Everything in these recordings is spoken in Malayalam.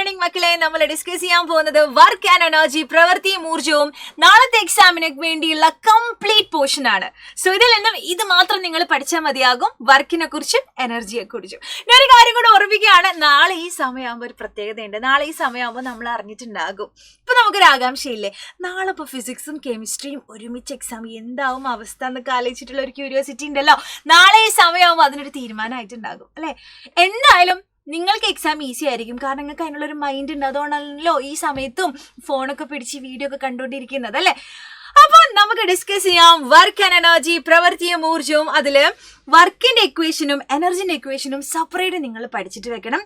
മോർണിംഗ് മക്കളെ, നമ്മൾ ഡിസ്കസ് ചെയ്യാൻ പോകുന്നത് വർക്ക് ആൻഡ് എനർജി, പ്രവൃത്തിയും ഊർജവും നാളത്തെ എക്സാമിന് വേണ്ടിയുള്ള കംപ്ലീറ്റ് പോർഷൻ ആണ്. സോ ഇതിൽ നിന്നും ഇത് മാത്രം നിങ്ങൾ പഠിച്ചാൽ മതിയാകും, വർക്കിനെ കുറിച്ചും എനർജിയെ കുറിച്ചും. ഞാൻ ഒരു കാര്യം കൂടെ ഓർമ്മിക്കുകയാണ്, നാളെ ഈ സമയമാകുമ്പോൾ ഒരു പ്രത്യേകതയുണ്ട്. നാളെ ഈ സമയമാകുമ്പോൾ നമ്മൾ അറിഞ്ഞിട്ടുണ്ടാകും. ഇപ്പൊ നമുക്കൊരു ആകാംക്ഷയില്ലേ, നാളെ ഇപ്പോൾ ഫിസിക്സും കെമിസ്ട്രിയും ഒരുമിച്ച് എക്സാം എന്താവും അവസ്ഥ എന്നൊക്കെ ആലോചിച്ചിട്ടുള്ള ഒരു ക്യൂരിയോസിറ്റി ഉണ്ടല്ലോ. നാളെ ഈ സമയമാകുമ്പോൾ അതിനൊരു തീരുമാനമായിട്ടുണ്ടാകും അല്ലെ. എന്തായാലും നിങ്ങൾക്ക് എക്സാം ഈസി ആയിരിക്കും, കാരണം നിങ്ങൾക്ക് അതിനുള്ളൊരു മൈൻഡ് ഉണ്ട്. അതുകൊണ്ടാണല്ലോ ഈ സമയത്തും ഫോണൊക്കെ പിടിച്ച് വീഡിയോ ഒക്കെ കണ്ടുകൊണ്ടിരിക്കുന്നത് അല്ലെ. അപ്പോൾ നമുക്ക് ഡിസ്കസ് ചെയ്യാം വർക്ക് ആൻഡ് എനർജി, പ്രവൃത്തിയും ഊർജവും. അതില് വർക്കിന്റെ ഇക്വേഷനും എനർജിന്റെ ഇക്വേഷനും സെപ്പറേറ്റ് നിങ്ങൾ പഠിച്ചിട്ട് വെക്കണം.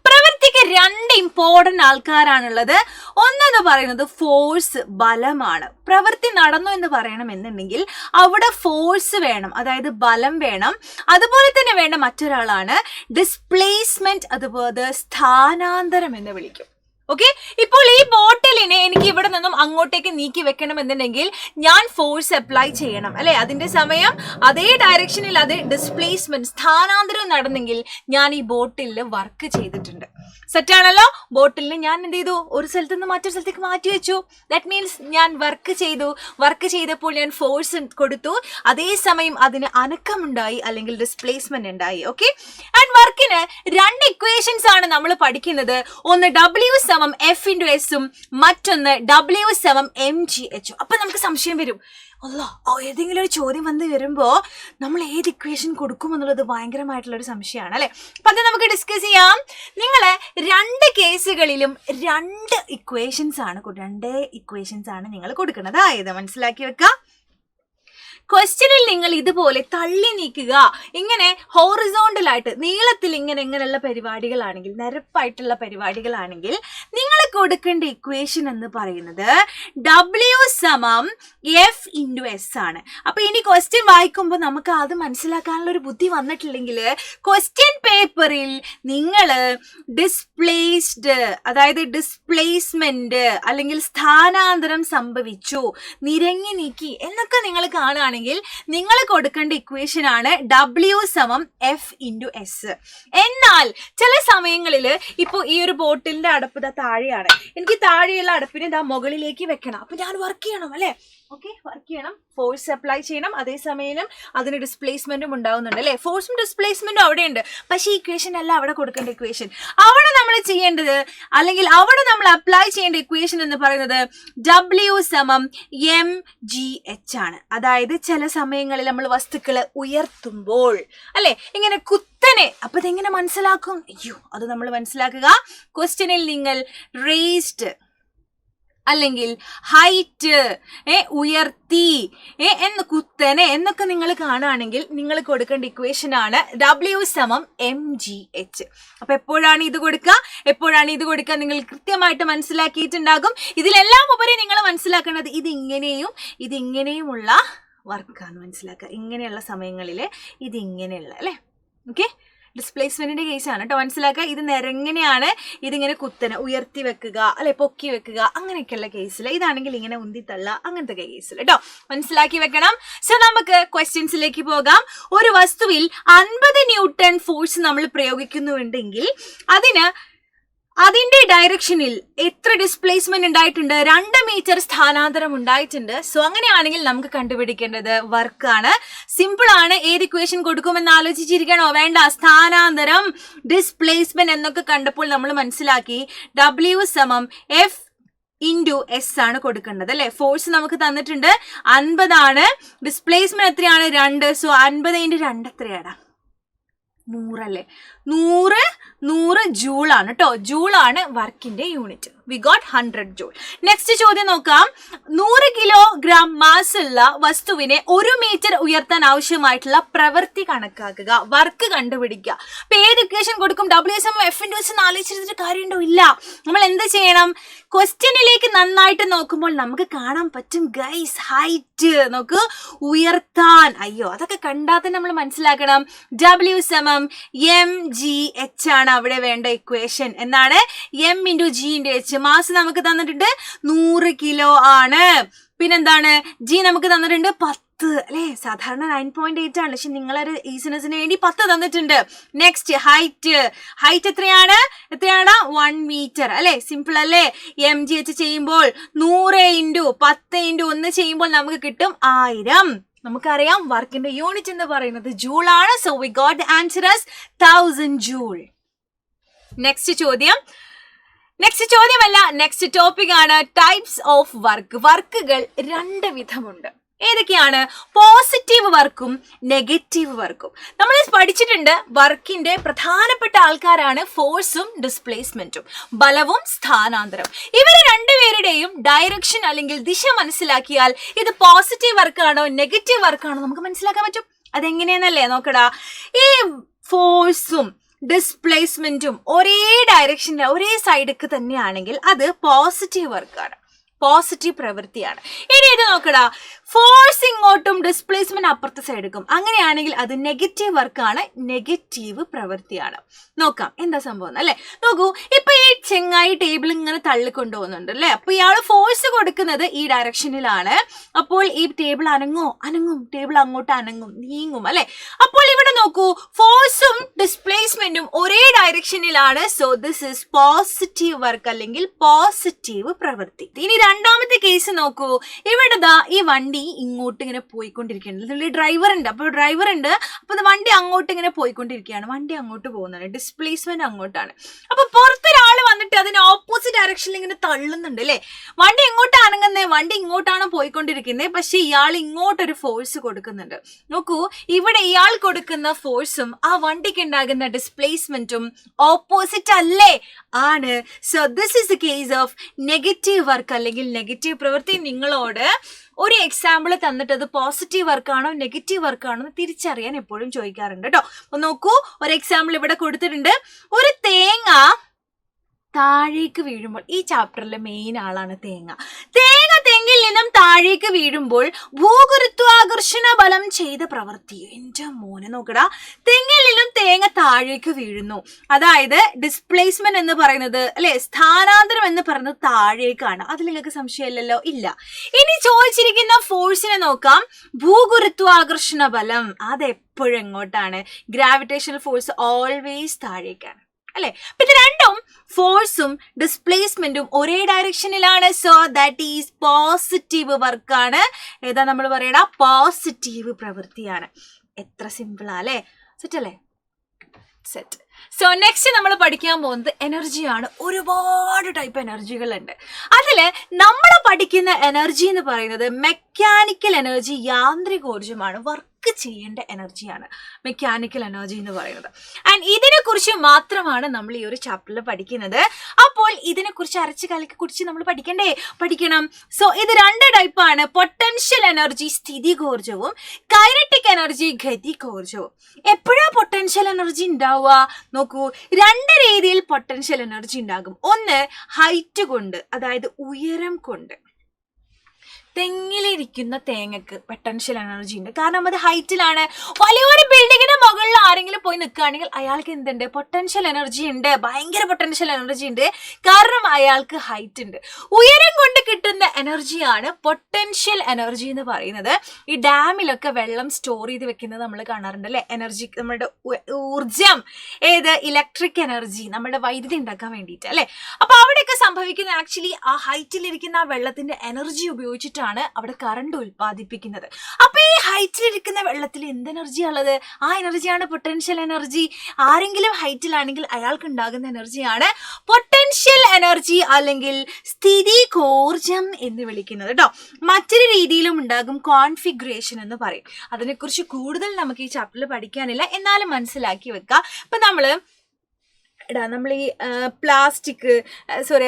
പ്രവൃത്തിക്ക് രണ്ട് ഇമ്പോർട്ടന്റ് ആൾക്കാരാണുള്ളത്. ഒന്നെന്ന് പറയുന്നത് ഫോഴ്സ്, ബലമാണ്. പ്രവൃത്തി നടന്നു എന്ന് പറയണമെന്നുണ്ടെങ്കിൽ അവിടെ ഫോഴ്സ് വേണം, അതായത് ബലം വേണം. അതുപോലെ തന്നെ വേണ്ട മറ്റൊരാളാണ് ഡിസ്പ്ലേസ്മെന്റ്, അതുപോലെ സ്ഥാനാന്തരം എന്ന് വിളിക്കും. ഓക്കെ, ഇപ്പോൾ ഈ ബോട്ടിലിനെ എനിക്ക് ഇവിടെ നിന്നും അങ്ങോട്ടേക്ക് നീക്കി വെക്കണം എന്നുണ്ടെങ്കിൽ ഞാൻ ഫോഴ്സ് അപ്ലൈ ചെയ്യണം അല്ലെ. അതിന്റെ സമയം അതേ ഡയറക്ഷനിൽ അത് ഡിസ്പ്ലേസ്മെന്റ്, സ്ഥാനാന്തരം നടന്നെങ്കിൽ ഞാൻ ഈ ബോട്ടിലിൽ വർക്ക് ചെയ്തിട്ടുണ്ട്. സെറ്റാണല്ലോ. ബോട്ടിലിന് ഞാൻ എന്ത് ചെയ്തു, ഒരു സ്ഥലത്ത് നിന്ന് മറ്റൊരു സ്ഥലത്തേക്ക് മാറ്റി വെച്ചു. ദാറ്റ് മീൻസ് ഞാൻ വർക്ക് ചെയ്തു. വർക്ക് ചെയ്തപ്പോൾ ഞാൻ ഫോഴ്സ് കൊടുത്തു, അതേസമയം അതിന് അനക്കമുണ്ടായി അല്ലെങ്കിൽ ഡിസ്പ്ലേസ്മെന്റ് ഉണ്ടായി. ഓക്കെ, ആൻഡ് വർക്കിന് രണ്ട് ഇക്വേഷൻസ് ആണ് നമ്മൾ പഠിക്കുന്നത്. ഒന്ന് W=F×S ഉം മറ്റൊന്ന് W=mgh. അപ്പൊ നമുക്ക് സംശയം വരും, ഏതെങ്കിലും ഒരു ചോദ്യം വന്ന് വരുമ്പോ നമ്മൾ ഏത് ഇക്വേഷൻ കൊടുക്കും എന്നുള്ളത് ഭയങ്കരമായിട്ടുള്ളൊരു സംശയമാണ് അല്ലെ. അപ്പൊ അത് നമുക്ക് ഡിസ്കസ് ചെയ്യാം. നിങ്ങള് രണ്ട് കേസുകളിലും രണ്ട് ഇക്വേഷൻസ് ആണ് നിങ്ങൾ കൊടുക്കുന്നത്. അതായത് മനസ്സിലാക്കി വെക്കുക, ക്വസ്റ്റ്യനിൽ നിങ്ങൾ ഇതുപോലെ തള്ളി നീക്കുക, ഇങ്ങനെ ഹോറിസോണ്ടലായിട്ട് നീളത്തിൽ ഇങ്ങനെയുള്ള പരിപാടികളാണെങ്കിൽ, നിരപ്പായിട്ടുള്ള പരിപാടികളാണെങ്കിൽ നിങ്ങൾ കൊടുക്കേണ്ട ഇക്വേഷൻ എന്ന് പറയുന്നത് W=F×S ആണ്. അപ്പൊ ഇനി ക്വസ്റ്റ്യൻ വായിക്കുമ്പോൾ നമുക്ക് അത് മനസ്സിലാക്കാനുള്ള ഒരു ബുദ്ധി വന്നിട്ടില്ലെങ്കിൽ ക്വസ്റ്റ്യൻ പേപ്പറിൽ നിങ്ങൾ ഡിസ്പ്ലേസ്ഡ്, അതായത് ഡിസ്പ്ലേസ്മെന്റ് അല്ലെങ്കിൽ സ്ഥാനാന്തരം സംഭവിച്ചു, നിരങ്ങി നീക്കി എന്നൊക്കെ നിങ്ങൾ കാണുകയാണെങ്കിൽ നിങ്ങൾ കൊടുക്കേണ്ട ഇക്വേഷൻ ആണ് W=F×S. എന്നാൽ ചില സമയങ്ങളിൽ ഇപ്പോൾ ഈ ഒരു ബോട്ടിലിന്റെ അടപ്പ് താഴെയാണ്, എനിക്ക് താഴെയുള്ള അടപ്പിനെ മുകളിലേക്ക് വെക്കണം. അപ്പൊ ഞാൻ വർക്ക് ചെയ്യണം അല്ലെ. ഓക്കെ, വർക്ക് ചെയ്യണം, ഫോഴ്സ് അപ്ലൈ ചെയ്യണം, അതേസമയം അതിന് ഡിസ്പ്ലേസ്മെന്റും ഉണ്ടാവുന്നുണ്ട് അല്ലെ. ഫോഴ്സും ഡിസ്പ്ലേസ്മെന്റും അവിടെയുണ്ട്, പക്ഷേ ഇക്വേഷൻ അല്ല അവിടെ കൊടുക്കേണ്ട ഇക്വേഷൻ. അവിടെ നമ്മൾ ചെയ്യേണ്ടത്, അല്ലെങ്കിൽ അവിടെ നമ്മൾ അപ്ലൈ ചെയ്യേണ്ട ഇക്വേഷൻ എന്ന് പറയുന്നത് W=mgh ആണ്. അതായത് ചില സമയങ്ങളിൽ നമ്മൾ വസ്തുക്കളെ ഉയർത്തുമ്പോൾ അല്ലെ, ഇങ്ങനെ കുത്തനെ, അപ്പൊ ഇതെങ്ങനെ മനസ്സിലാക്കും? അത് നമ്മൾ മനസ്സിലാക്കുക. ക്വസ്റ്റ്യനിൽ നിങ്ങൾ റേസ്ഡ് അല്ലെങ്കിൽ ഹൈറ്റ്, ഉയർത്തി, എന്ന് കുത്തനെ എന്നൊക്കെ നിങ്ങൾ കാണുകയാണെങ്കിൽ നിങ്ങൾ കൊടുക്കേണ്ട ഇക്വേഷൻ ആണ് W=mgh. അപ്പൊ എപ്പോഴാണ് ഇത് കൊടുക്കുക നിങ്ങൾ കൃത്യമായിട്ട് മനസ്സിലാക്കിയിട്ടുണ്ടാകും. ഇതിലെല്ലാം ഉപരി നിങ്ങൾ മനസ്സിലാക്കേണ്ടത് ഇതിങ്ങനെയുമുള്ള വർക്കാണ് മനസ്സിലാക്കുക. ഇങ്ങനെയുള്ള സമയങ്ങളിൽ ഇതിങ്ങനെയുള്ള അല്ലെ. ഓക്കെ, ഡിസ്പ്ലേസ്മെന്റിന്റെ കേസാണ് കേട്ടോ, മനസ്സിലാക്കുക. ഇത് നിരങ്ങനെയാണ്, ഇതിങ്ങനെ കുത്തനെ ഉയർത്തി വെക്കുക അല്ലെ, പൊക്കി വെക്കുക, അങ്ങനെയൊക്കെയുള്ള കേസിൽ. ഇതാണെങ്കിൽ ഇങ്ങനെ ഉന്തിത്തള്ള, അങ്ങനത്തെ കേസിൽ കേട്ടോ, മനസ്സിലാക്കി വെക്കണം. സോ നമുക്ക് ക്വസ്റ്റ്യൻസിലേക്ക് പോകാം. ഒരു വസ്തുവിൽ 50 ന്യൂട്ടൺ ഫോഴ്സ് നമ്മൾ പ്രയോഗിക്കുന്നുണ്ടെങ്കിൽ അതിന്റെ ഡയറക്ഷനിൽ എത്ര ഡിസ്പ്ലേസ്മെന്റ് ഉണ്ടായിട്ടുണ്ട്? 2 മീറ്റർ സ്ഥാനാന്തരം ഉണ്ടായിട്ടുണ്ട്. സോ അങ്ങനെയാണെങ്കിൽ നമുക്ക് കണ്ടുപിടിക്കേണ്ടത് വർക്കാണ്. സിമ്പിൾ ആണ്. ഏത് ഇക്വേഷൻ കൊടുക്കുമെന്ന് ആലോചിച്ചിരിക്കണോ? വേണ്ട. സ്ഥാനാന്തരം, ഡിസ്പ്ലേസ്മെന്റ് എന്നൊക്കെ കണ്ടപ്പോൾ നമ്മൾ മനസ്സിലാക്കി W=F×S ആണ് കൊടുക്കേണ്ടത് അല്ലെ. ഫോഴ്സ് നമുക്ക് തന്നിട്ടുണ്ട് 50 ആണ്, ഡിസ്പ്ലേസ്മെന്റ് എത്രയാണ്? 2. സോ 50 × 2 എത്രയാടാ? 100 അല്ലേ. 100 ജൂൾ ആണ് കേട്ടോ. ജൂൾ ആണ് വർക്കിന്റെ unit. We got 100 joule. Next ചോദ്യം നോക്കാം. 100 കിലോഗ്രാം മാസ് ഉള്ള വസ്തുവിനെ 1 മീറ്റർ ഉയർത്താൻ ആവശ്യമായിട്ടുള്ള പ്രവൃത്തി കണക്കാക്കുക, വർക്ക് കണ്ടുപിടിക്കുക. അപ്പൊ ഏത് ഇക്വേഷൻ കൊടുക്കും? W=F×S എന്ന് ആലോചിച്ചിട്ട് കാര്യമുണ്ടോ? ഇല്ല. നമ്മൾ എന്ത് ചെയ്യണം? ക്വസ്റ്റ്യനിലേക്ക് നന്നായിട്ട് നോക്കുമ്പോൾ നമുക്ക് കാണാൻ പറ്റും ഗൈസ്, ഹൈറ്റ് നോക്ക്, ഉയർത്താൻ. അതൊക്കെ കണ്ടാൽ തന്നെ നമ്മൾ മനസ്സിലാക്കണം W=mgh ആണ് അവിടെ വേണ്ട ഇക്വേഷൻ. എന്താണ്? m×g×h. മാസ് നമുക്ക് തന്നിട്ടുണ്ട് 100 കിലോ ആണ്. പിന്നെന്താണ്? ജി നമുക്ക് തന്നിട്ടുണ്ട് 10 അല്ലെ, സാധാരണ 9.8 ആണ്, പക്ഷെ നിങ്ങളൊരു ഈസിനെസിന് വേണ്ടി 10 തന്നിട്ടുണ്ട്. നെക്സ്റ്റ് ഹൈറ്റ് എത്രയാണ് 1 മീറ്റർ അല്ലെ, സിമ്പിൾ അല്ലേ. MGH ചെയ്യുമ്പോൾ 100 × 10 × 1 ചെയ്യുമ്പോൾ നമുക്ക് കിട്ടും 1000. നമുക്കറിയാം വർക്കിന്റെ യൂണിറ്റ് എന്ന് പറയുന്നത് ജൂൾ ആണ്. So we got the answer as 1000 joule. Next ചോദ്യമല്ല, നെക്സ്റ്റ് ടോപ്പിക് ആണ് ടൈപ്സ് ഓഫ് വർക്ക്. വർക്കുകൾ 2 വിധമുണ്ട്. ഏതൊക്കെയാണ്? പോസിറ്റീവ് വർക്കും നെഗറ്റീവ് വർക്കും. നമ്മൾ പഠിച്ചിട്ടുണ്ട് വർക്കിന്റെ പ്രധാനപ്പെട്ട ആൾക്കാരാണ് ഫോഴ്സും ഡിസ്പ്ലേസ്മെന്റും, ബലവും സ്ഥാനാന്തരം. ഇവർ രണ്ടുപേരുടെയും ഡയറക്ഷൻ അല്ലെങ്കിൽ ദിശ മനസ്സിലാക്കിയാൽ ഇത് പോസിറ്റീവ് വർക്കാണോ നെഗറ്റീവ് വർക്കാണോ നമുക്ക് മനസ്സിലാക്കാൻ പറ്റും. അതെങ്ങനെയെന്നല്ലേ നോക്കടാ. ഈ ഫോഴ്സും ഡിസ്പ്ലേസ്മെന്റും ഒരേ ഡയറക്ഷനിൽ ഒരേ സൈഡിലേക്ക് തന്നെയാണെങ്കിൽ അത് പോസിറ്റീവ് വർക്കാണ്, പോസിറ്റീവ് പ്രവൃത്തിയാണ്. ഇനി ഇത് നോക്കടാ, ഫോഴ്സ് ഇങ്ങോട്ടും ഡിസ്പ്ലേസ്മെന്റ് അപ്പുറത്തെ സൈഡിക്കും, അങ്ങനെയാണെങ്കിൽ അത് നെഗറ്റീവ് വർക്കാണ്, നെഗറ്റീവ് പ്രവൃത്തിയാണ്. നോക്കാം എന്താ സംഭവം അല്ലെ. നോക്കൂ, ഇപ്പൊ ഈ ചെങ്ങായി ടേബിൾ ഇങ്ങനെ തള്ളിക്കൊണ്ടുപോകുന്നുണ്ട് അല്ലെ. അപ്പൊ ഇയാള് ഫോഴ്സ് കൊടുക്കുന്നത് ഈ ഡയറക്ഷനിലാണ്. അപ്പോൾ ഈ ടേബിൾ അനങ്ങും, ടേബിൾ അങ്ങോട്ട് നീങ്ങും അല്ലെ. അപ്പോൾ ഇവിടെ നോക്കൂ, ഫോഴ്സും ഡിസ്പ്ലേസ്മെന്റും ഒരേ ഡയറക്ഷനിലാണ്. So this is positive work അല്ലെങ്കിൽ പോസിറ്റീവ് പ്രവൃത്തി. ഇനി രണ്ടാമത്തെ കേസ് നോക്കൂ. ഇവിടെ ദാ ഈ വണ്ടി ഇങ്ങോട്ട് ഇങ്ങനെ പോയിക്കൊണ്ടിരിക്കുകയാണ്. ഡ്രൈവർ ഉണ്ട്. അപ്പൊ വണ്ടി അങ്ങോട്ട് ഇങ്ങനെ പോയിക്കൊണ്ടിരിക്കുകയാണ്. വണ്ടി അങ്ങോട്ട് പോകുന്നതാണ്, ഡിസ്പ്ലേസ്മെന്റ് അങ്ങോട്ടാണ്. അപ്പൊ പുറത്തൊരാൾ വന്നിട്ട് അതിന് ഓപ്പോസിറ്റ് ഡയറക്ഷനിൽ ഇങ്ങനെ തള്ളുന്നുണ്ട് അല്ലെ. വണ്ടി എങ്ങോട്ടാണ് അനങ്ങുന്നത്? വണ്ടി ഇങ്ങോട്ടാണ് പോയിക്കൊണ്ടിരിക്കുന്നത്. പക്ഷെ ഇയാൾ ഇങ്ങോട്ടൊരു ഫോഴ്സ് കൊടുക്കുന്നുണ്ട്. നോക്കൂ, ഇവിടെ ഇയാൾ കൊടുക്കുന്ന ഫോഴ്സും ആ വണ്ടിക്ക് ഉണ്ടാകുന്ന ഡിസ്പ്ലേസ്മെന്റും ഓപ്പോസിറ്റ് അല്ലേ? ആണ്. So this is the case of negative work അല്ലെങ്കിൽ നെഗറ്റീവ് പ്രവൃത്തി. നിങ്ങളോട് ഒരു എക്സാമ്പിൾ തന്നിട്ട് അത് പോസിറ്റീവ് വർക്കാണോ നെഗറ്റീവ് വർക്കാണോ എന്ന് തിരിച്ചറിയാൻ എപ്പോഴും ചോദിക്കാറുണ്ട് കേട്ടോ. അപ്പൊ നോക്കൂ, ഒരു എക്സാമ്പിൾ ഇവിടെ കൊടുത്തിട്ടുണ്ട്. ഒരു തേങ്ങ താഴേക്ക് വീഴുമ്പോൾ, ഈ ചാപ്റ്ററിലെ മെയിൻ ആളാണ് തേങ്ങ. തെങ്ങിൽ നിന്നും താഴേക്ക് വീഴുമ്പോൾ ഭൂഗുരുത്വാകർഷണ ബലം ചെയ്ത പ്രവൃത്തി. എന്റെ മോനെ നോക്കടാ, തെങ്ങിൽ നിന്നും തേങ്ങ താഴേക്ക് വീഴുന്നു. അതായത് ഡിസ്പ്ലേസ്മെന്റ് എന്ന് പറയുന്നത് അല്ലെ, സ്ഥാനാന്തരം എന്ന് പറയുന്നത് താഴേക്കാണ്. അതിൽ നിങ്ങൾക്ക് സംശയമില്ലല്ലോ? ഇല്ല. ഇനി ചോദിച്ചിരിക്കുന്ന ഫോഴ്സിനെ നോക്കാം. ഭൂഗുരുത്വാകർഷണ ബലം അതെപ്പോഴും എങ്ങോട്ടാണ്? ഗ്രാവിറ്റേഷണൽ ഫോഴ്സ് ഓൾവേസ് താഴേക്കാണ് അല്ലെ. അപ്പൊ ഇത് രണ്ടും ഫോഴ്സും ഡിസ്പ്ലേസ്മെന്റും ഒരേ ഡയറക്ഷനിലാണ്. സോ ദാറ്റ് ഈസ് പോസിറ്റീവ് വർക്കാണ്. ഏതാ നമ്മൾ പറയണ? പോസിറ്റീവ് പ്രവൃത്തിയാണ്. എത്ര സിമ്പിളാ അല്ലെ. സെറ്റ് അല്ലേ? സെറ്റ്. സോ നെക്സ്റ്റ് നമ്മൾ പഠിക്കാൻ പോകുന്നത് എനർജിയാണ്. ഒരുപാട് ടൈപ്പ് എനർജികളുണ്ട്. അതില് നമ്മൾ പഠിക്കുന്ന എനർജി എന്ന് പറയുന്നത് മെക്കാനിക്കൽ എനർജി, യാന്ത്രികോർജമാണ്. വർക്ക് ചെയ്യേണ്ട എനർജിയാണ് മെക്കാനിക്കൽ എനർജി എന്ന് പറയുന്നത്. ആൻഡ് ഇതിനെ കുറിച്ച് മാത്രമാണ് നമ്മൾ ഈ ഒരു ചാപ്റ്ററിൽ പഠിക്കുന്നത്. അപ്പോൾ ഇതിനെ കുറിച്ച് അരച്ച് കലക്കി കുറിച്ച് നമ്മൾ പഠിക്കണം. സോ ഇത് 2 ടൈപ്പാണ്. പൊട്ടൻഷ്യൽ എനർജി സ്ഥിതികോർജവും കൈനറ്റിക് എനർജി ഗതികോർജവും. എപ്പോഴാ പൊട്ടൻഷ്യൽ എനർജി ഉണ്ടാവുക? നോക്കൂ, 2 രീതിയിൽ പൊട്ടൻഷ്യൽ എനർജി ഉണ്ടാകും. ഒന്ന് ഹൈറ്റ് കൊണ്ട്, അതായത് ഉയരം കൊണ്ട്. തെങ്ങിലിരിക്കുന്ന തേങ്ങക്ക് പൊട്ടൻഷ്യൽ എനർജി ഉണ്ട്, കാരണം അത് ഹൈറ്റിലാണ്. വലിയൊരു ബിൽഡിങ്ങിന്റെ മുകളിൽ ആരെങ്കിലും പോയി നിൽക്കുകയാണെങ്കിൽ അയാൾക്ക് എന്തുണ്ട്? പൊട്ടൻഷ്യൽ എനർജി ഉണ്ട്, ഭയങ്കര പൊട്ടൻഷ്യൽ എനർജി ഉണ്ട്, കാരണം അയാൾക്ക് ഹൈറ്റ് ഉണ്ട്. ഉയരം കൊണ്ട് കിട്ടുന്ന എനർജിയാണ് പൊട്ടൻഷ്യൽ എനർജി എന്ന് പറയുന്നത്. ഈ ഡാമിലൊക്കെ വെള്ളം സ്റ്റോർ ചെയ്ത് വെക്കുന്നത് നമ്മൾ കാണാറുണ്ട് അല്ലെ. എനർജി, നമ്മുടെ ഊർജം, ഏത്? ഇലക്ട്രിക് എനർജി, നമ്മുടെ വൈദ്യുതി ഉണ്ടാക്കാൻ വേണ്ടിയിട്ട് അല്ലെ. അപ്പൊ അവിടെയൊക്കെ സംഭവിക്കുന്നത് ആക്ച്വലി ആ ഹൈറ്റിലിരിക്കുന്ന ആ വെള്ളത്തിന്റെ എനർജി ഉപയോഗിച്ചിട്ടാണ് അവിടെ കറണ്ട് ഉൽപ്പാദിപ്പിക്കുന്നത്. അപ്പൊ ഈ ഹൈറ്റിലിരിക്കുന്ന വെള്ളത്തിൽ എന്ത് എനർജിയാ ഉള്ളത്? ആ എനർജിയാണ് പൊട്ടൻഷ്യൽ എനർജി. ആരെങ്കിലും ഹൈറ്റിലാണെങ്കിൽ അയാൾക്ക് ഉണ്ടാകുന്ന എനർജിയാണ് പൊട്ടൻഷ്യൽ എനർജി അല്ലെങ്കിൽ സ്ഥിതികോർജം എന്ന് വിളിക്കുന്നത് കേട്ടോ. മറ്റൊരു രീതിയിലും ഉണ്ടാകും, കോൺഫിഗറേഷൻ എന്ന് പറയും. അതിനെക്കുറിച്ച് കൂടുതൽ നമുക്ക് ഈ ചാപ്റ്ററിൽ പഠിക്കാനില്ല, എന്നാലും മനസ്സിലാക്കി വെക്കാം. ഇപ്പൊ നമ്മൾ ഈ പ്ലാസ്റ്റിക്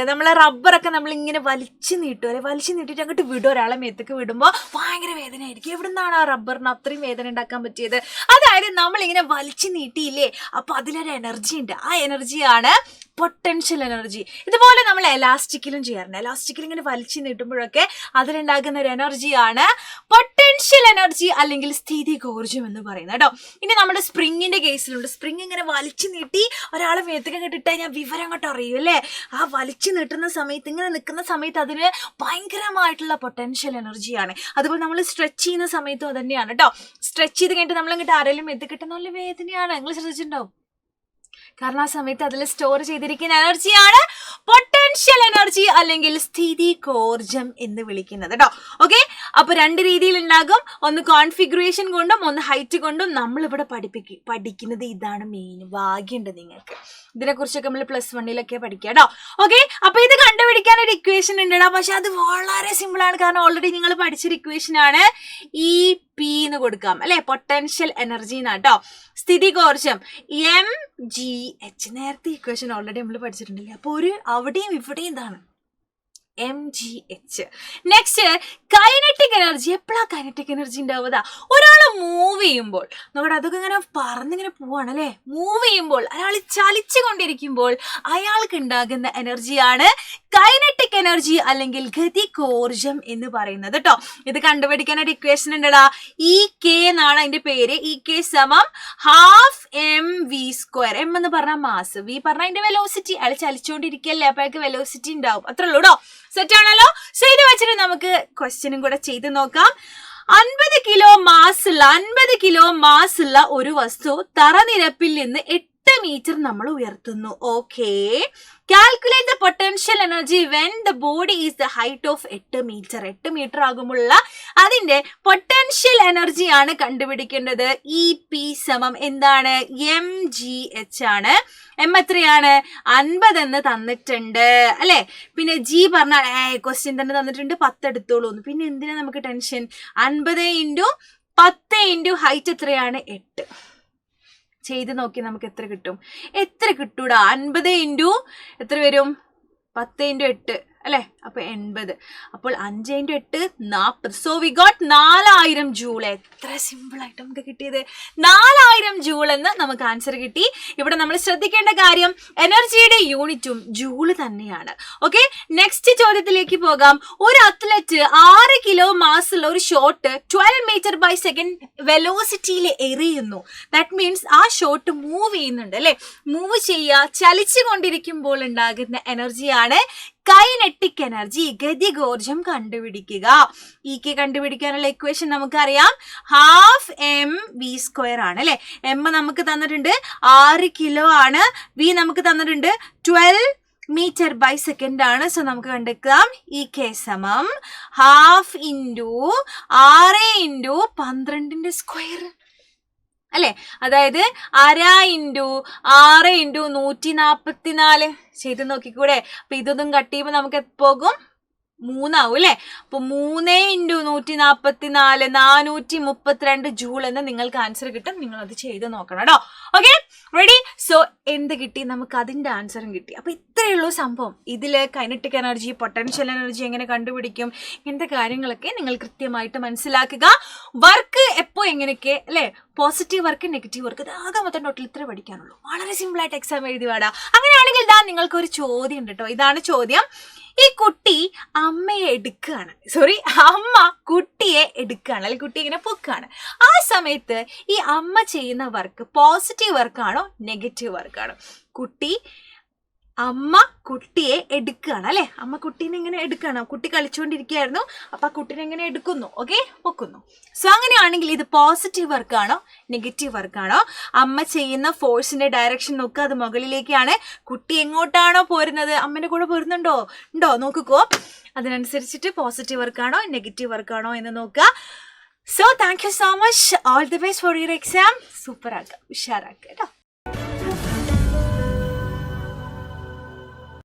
നമ്മളെ റബ്ബറൊക്കെ നമ്മളിങ്ങനെ വലിച്ചു നീട്ടിയിട്ട് അങ്ങോട്ട് വിടും. ഒരാളെ മേത്തേക്ക് വിടുമ്പോൾ ഭയങ്കര വേദന ആയിരിക്കും. എവിടെ നിന്നാണ് ആ റബ്ബറിന് അത്രയും വേദന ഉണ്ടാക്കാൻ പറ്റിയത്? അതായത് നമ്മളിങ്ങനെ വലിച്ചു നീട്ടിയില്ലേ, അപ്പൊ അതിലൊരു എനർജി ഉണ്ട്. ആ എനർജിയാണ് പൊട്ടൻഷ്യൽ എനർജി. ഇതുപോലെ നമ്മൾ എലാസ്റ്റിക്കിലും ചെയ്യാറുണ്ട്. എലാസ്റ്റിക്കിൽ ഇങ്ങനെ വലിച്ചു നീട്ടുമ്പോഴൊക്കെ അതിലുണ്ടാകുന്ന ഒരു എനർജിയാണ് പൊട്ടൻഷ്യൽ എനർജി അല്ലെങ്കിൽ സ്ഥിതികോർജം എന്ന് പറയുന്നത് കേട്ടോ. ഇനി നമ്മുടെ സ്പ്രിങ്ങിന്റെ കേസിലുണ്ട്. സ്പ്രിങ് ഇങ്ങനെ വലിച്ചു നീട്ടി ഒരാളെ മേത്തേക്ക് കിട്ടിട്ട് കഴിഞ്ഞാൽ വിവരം അങ്ങോട്ട് അറിയും അല്ലേ. ആ വലിച്ചു നീട്ടുന്ന സമയത്ത് ഇങ്ങനെ നിൽക്കുന്ന സമയത്ത് അതിന് ഭയങ്കരമായിട്ടുള്ള പൊട്ടൻഷ്യൽ എനർജിയാണ്. അതുപോലെ നമ്മൾ സ്ട്രെച്ച് ചെയ്യുന്ന സമയത്തും അത് തന്നെയാണ് കേട്ടോ. സ്ട്രെച്ച് ചെയ്ത് കഴിഞ്ഞിട്ട് നമ്മളിങ്ങോട്ട് ആരെങ്കിലും മേത്തേക്ക് കിട്ടുന്ന നല്ല വേദനയാണ്. നിങ്ങൾ ശ്രദ്ധിച്ചിട്ടുണ്ടാവും. കാരണം ആ സമയത്ത് അതിൽ സ്റ്റോർ ചെയ്തിരിക്കുന്ന എനർജിയാണ് പൊട്ടൻഷ്യൽ എനർജി അല്ലെങ്കിൽ സ്ഥിതികോർജം എന്ന് വിളിക്കുന്നത് കേട്ടോ. ഓക്കെ, അപ്പൊ രണ്ട് രീതിയിൽ ഉണ്ടാകും. ഒന്ന് കോൺഫിഗറേഷൻ കൊണ്ടും ഒന്ന് ഹൈറ്റ് കൊണ്ടും. നമ്മളിവിടെ പഠിക്കുന്നത് ഇതാണ് മെയിൻ. ഭാഗ്യമുണ്ട് നിങ്ങൾക്ക്. ഇതിനെ കുറിച്ചൊക്കെ നമ്മൾ +1 പഠിക്കുക കേട്ടോ. ഓക്കെ, അപ്പൊ ഇത് കണ്ടുപിടിക്കാൻ ഒരു ഇക്വേഷൻ ഉണ്ട്. പക്ഷെ അത് വളരെ സിമ്പിൾ ആണ്. കാരണം ഓൾറെഡി നിങ്ങൾ പഠിച്ചൊരു ഇക്വേഷൻ ആണ്. EP എന്ന് കൊടുക്കാം അല്ലെ, പൊട്ടൻഷ്യൽ എനർജി എന്നാട്ടോ. സ്ഥിതികോർജം mgh. നേരത്തെ ഇക്വേഷൻ ഓൾറെഡി നമ്മൾ പഠിച്ചിട്ടുണ്ടല്ലേ. അപ്പൊ അവിടെയും ഇവിടെയും എന്താണ് mgh. Next kinetic energy. എപ്പോഴാ കൈനറ്റിക് എനർജി ഉണ്ടാവുക? ഒരാൾ മൂവ് ചെയ്യുമ്പോൾ, നമ്മുടെ അതൊക്കെ ഇങ്ങനെ പറന്നിങ്ങനെ പോവാണ് അല്ലെ. മൂവ് ചെയ്യുമ്പോൾ, ഒരാൾ ചലിച്ചു കൊണ്ടിരിക്കുമ്പോൾ അയാൾക്ക് ഉണ്ടാകുന്ന എനർജിയാണ് കൈനറ്റിക് എനർജി അല്ലെങ്കിൽ ഗതികോർജം എന്ന് പറയുന്നത് കേട്ടോ. ഇത് കണ്ടുപിടിക്കാൻ ഒരു ഇക്വേഷൻ ഉണ്ടടാ. EK എന്നാണ് അതിന്റെ പേര്. EK സമം ½ mv². m എന്ന് പറഞ്ഞാൽ മാസ്, v പറഞ്ഞാൽ അതിന്റെ വെലോസിറ്റി. അയാൾ ചലിച്ചുകൊണ്ടിരിക്കല്ലേ, അപ്പൊ അയാൾക്ക് വെലോസിറ്റി ഉണ്ടാവും. അത്രേ ഉള്ളൂ കേട്ടോ. സെറ്റ് ആണല്ലോ. സോ ഇത് വെച്ചിട്ട് നമുക്ക് ക്വസ്റ്റ്യനും കൂടെ ചെയ്ത് നോക്കാം. 50 കിലോ മാസുള്ള ഒരു വസ്തു തറനിരപ്പിൽ നിന്ന് 8 മീറ്റർ നമ്മൾ ഉയർത്തുന്നു. Okay, calculate the potential energy when the body is the height of 8 metre. 8 metre ആകുമ്പോഴുള്ള അതിന്റെ പൊട്ടൻഷ്യൽ എനർജി ആണ് കണ്ടുപിടിക്കേണ്ടത്. EP സമം എന്താണ്? mgh ആണ്. m എത്രയാണ്? 50 എന്ന് തന്നിട്ടുണ്ട് അല്ലെ. പിന്നെ G പറഞ്ഞാൽ ക്വസ്റ്റ്യൻ തന്നെ തന്നിട്ടുണ്ട്, 10 എടുത്തോളൂ. പിന്നെ എന്തിനാ നമുക്ക് ടെൻഷൻ? 50 × 10 × ഹൈറ്റ് എത്രയാണ്? 8. ചെയ്ത് നോക്കി നമുക്ക് എത്ര കിട്ടും? എത്ര കിട്ടൂടാ? 50 × എത്ര വരും? 10 × 8 അല്ലെ. അപ്പൊ 80. അപ്പോൾ 5 × 8 40. So we got 4000 joule. എത്ര സിമ്പിൾ ആയിട്ട് നമുക്ക് കിട്ടിയത് 4000 ജൂൾ എന്ന് നമുക്ക് ആൻസർ കിട്ടി. ഇവിടെ നമ്മൾ ശ്രദ്ധിക്കേണ്ട കാര്യം എനർജിയുടെ യൂണിറ്റും ജൂള് തന്നെയാണ്. ഓക്കെ, നെക്സ്റ്റ് ചോദ്യത്തിലേക്ക് പോകാം. ഒരു അത്ലറ്റ് 6 കിലോ മാസുള്ള ഒരു ഷോട്ട് 12 മീറ്റർ/സെക്കൻഡ് വെലോസിറ്റിയിൽ എറിയുന്നു. ദാറ്റ് മീൻസ് ആ ഷോട്ട് മൂവ് ചെയ്യുന്നുണ്ട് അല്ലെ. മൂവ് ചെയ്യുക, ചലിച്ചു കൊണ്ടിരിക്കുമ്പോൾ ഉണ്ടാകുന്ന എനർജിയാണ് കൈനറ്റിക് എനർജി, ഗതികോർജം കണ്ടുപിടിക്കുക. EK കണ്ടുപിടിക്കാനുള്ള ഇക്വേഷൻ നമുക്കറിയാം. ½ mv² ആണ് അല്ലെ. m നമുക്ക് തന്നിട്ടുണ്ട് 6 കിലോ ആണ്. v നമുക്ക് തന്നിട്ടുണ്ട് 12 മീറ്റർ/സെക്കൻഡ് ആണ്. സോ നമുക്ക് കണ്ടെടുക്കാം EK സമം ½ × 6 × 12² അല്ലെ. അതായത് 1/2 × 6 × 144. ചെയ്ത് നോക്കിക്കൂടെ. അപ്പൊ ഇതൊന്നും കട്ട് ചെയ്യുമ്പോൾ നമുക്ക് പോകും 3 ആവും അല്ലെ. അപ്പൊ 3 × 144 432 ജൂൾ എന്ന് നിങ്ങൾക്ക് ആൻസർ കിട്ടും. നിങ്ങൾ അത് ചെയ്ത് നോക്കണം കേട്ടോ. Okay, ready? സോ എന്ത് കിട്ടി? നമുക്ക് അതിന്റെ ആൻസറും കിട്ടി. അപ്പൊ ഇത്രയേ ഉള്ളൂ സംഭവം. ഇതില് കൈനറ്റിക് എനർജി, പൊട്ടൻഷ്യൽ എനർജി എങ്ങനെ കണ്ടുപിടിക്കും, ഇങ്ങനത്തെ കാര്യങ്ങളൊക്കെ നിങ്ങൾ കൃത്യമായിട്ട് മനസ്സിലാക്കുക. വർക്ക് എപ്പോ എങ്ങനെയൊക്കെ അല്ലെ, പോസിറ്റീവ് വർക്ക്, നെഗറ്റീവ് വർക്ക്, ആകെ മൊത്തം ടോട്ടൽ ഇത്ര പഠിക്കാനുള്ളൂ. വളരെ സിമ്പിൾ ആയിട്ട് എക്സാം എഴുതി വാടാ. അങ്ങനെയാണെങ്കിൽ നിങ്ങൾക്ക് ഒരു ചോദ്യം ഉണ്ട് കേട്ടോ. ഇതാണ് ചോദ്യം. ഈ കുട്ടി അമ്മയെ എടുക്കുകയാണ്, അമ്മ കുട്ടിയെ എടുക്കുകയാണ്, അല്ലെങ്കിൽ കുട്ടി ഇങ്ങനെ പൊക്കാണ്. ആ സമയത്ത് ഈ അമ്മ ചെയ്യുന്ന വർക്ക് പോസിറ്റീവ് വർക്കാണോ നെഗറ്റീവ് വർക്കാണോ? അമ്മ കുട്ടിയെ എടുക്കുകയാണ് അല്ലെ. അമ്മ കുട്ടീനെ ഇങ്ങനെ എടുക്കുകയാണ്. കുട്ടി കളിച്ചുകൊണ്ടിരിക്കുകയായിരുന്നു. അപ്പൊ ആ കുട്ടീനെ എങ്ങനെ എടുക്കുന്നു? ഓക്കെ, പൊക്കുന്നു. സോ അങ്ങനെയാണെങ്കിൽ ഇത് പോസിറ്റീവ് വർക്കാണോ നെഗറ്റീവ് വർക്കാണോ? അമ്മ ചെയ്യുന്ന ഫോഴ്സിന്റെ ഡയറക്ഷൻ നോക്കുക, അത് മുകളിലേക്കാണ്. കുട്ടി എങ്ങോട്ടാണോ പോരുന്നത്, അമ്മന്റെ കൂടെ പോരുന്നുണ്ടോ നോക്കിക്കോ. അതിനനുസരിച്ചിട്ട് പോസിറ്റീവ് വർക്കാണോ നെഗറ്റീവ് വർക്കാണോ എന്ന് നോക്കുക. So thank you so much. All the best for your exam. Super ആക്കുക, ഉഷാറാക്കുക കേട്ടോ.